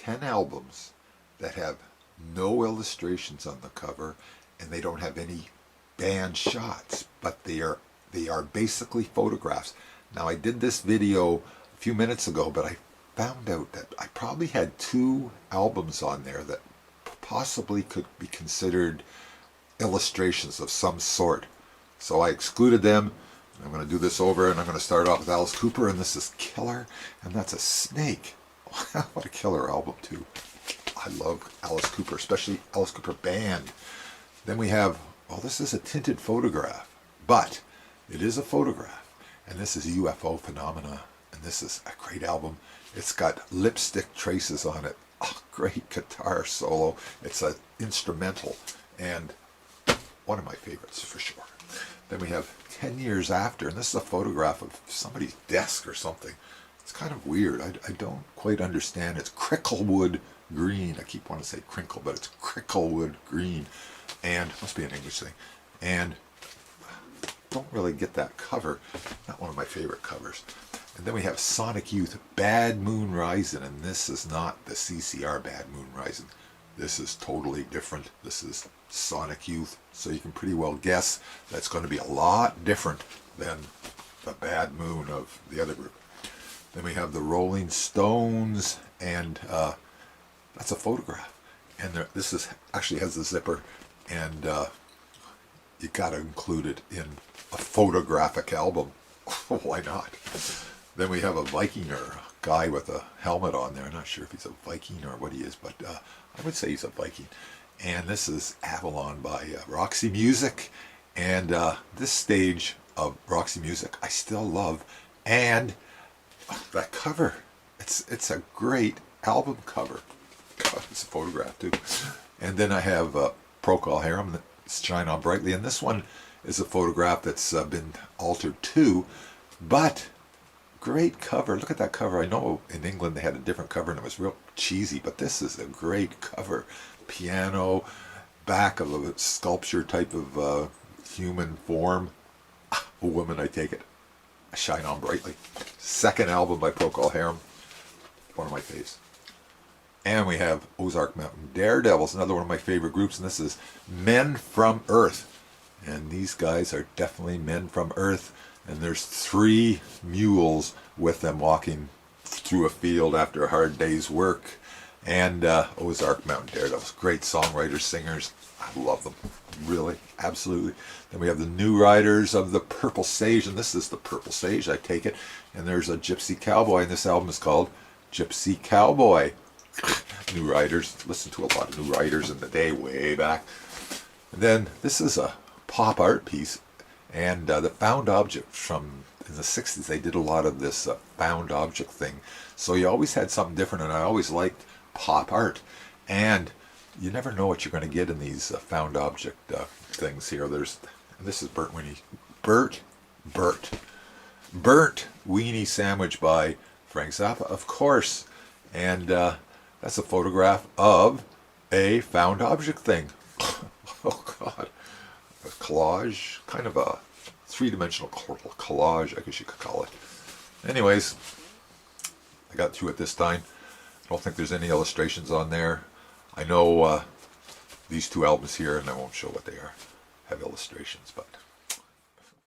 10 albums that have no illustrations on the cover, and they don't have any band shots, but they are basically photographs. Now, I did this video a few minutes ago, but I found out that I probably had 2 albums on there that possibly could be considered illustrations of some sort. So I excluded them. I'm going to do this over, and I'm going to start off with Alice Cooper, and this is Killer, and that's a snake. What a killer album, too. I love Alice Cooper, especially Alice Cooper Band. Then we have, well, this is a tinted photograph, but it is a photograph, and this is UFO Phenomena, and this is a great album. It's got lipstick traces on it. Oh, great guitar solo. It's an instrumental, and one of my favorites for sure. Then we have 10 Years After, and this is a photograph of somebody's desk or something. It's kind of weird. I don't quite understand. It's Cricklewood green. I keep wanting to say crinkle, but it's Cricklewood green. And it must be an English thing. And don't really get that cover. Not one of my favorite covers. And then we have Sonic Youth, Bad Moon Rising. And this is not the CCR Bad Moon Rising. This is totally different. This is Sonic Youth. So you can pretty well guess that's going to be a lot different than the Bad Moon of the other group. Then we have the Rolling Stones, and that's a photograph. And this is actually has the zipper, and you got to include it in a photographic album. Why not? Then we have a Viking, or a guy with a helmet on there. I'm not sure if he's a Viking or what he is, but I would say he's a Viking. And this is Avalon by Roxy Music. And this stage of Roxy Music I still love. And that cover, it's a great album cover. God, it's a photograph too. And then I have Procol Harum, Shine On Brightly, and this one is a photograph that's been altered too, but great cover. Look at that cover. I know in England they had a different cover and it was real cheesy, but this is a great cover. Piano, back of a sculpture type of human form. A woman, I take it. Shine On Brightly. Second album by Procol Harum. One of my faves. And we have Ozark Mountain Daredevils, another one of my favorite groups, and this is Men from Earth. And these guys are definitely men from Earth, and there's 3 mules with them walking through a field after a hard day's work. And Ozark Mountain Daredevils, great songwriters, singers. I love them, really, absolutely. Then we have the New Riders of the Purple Sage, and this is the Purple Sage, I take it. And there's a Gypsy Cowboy, and this album is called Gypsy Cowboy. New Riders, listened to a lot of New Riders in the day, way back. And then this is a pop art piece, and the found object from in the 60s, they did a lot of this found object thing. So you always had something different, and I always liked pop art. And you never know what you're going to get in these found object things here. This is Burnt Weenie Sandwich by Frank Zappa, of course. And that's a photograph of a found object thing. Oh God, a collage, kind of a 3-dimensional collage, I guess you could call it. Anyways, I got through it this time. I don't think there's any illustrations on there. I know these 2 albums here, and I won't show what they are, have illustrations, but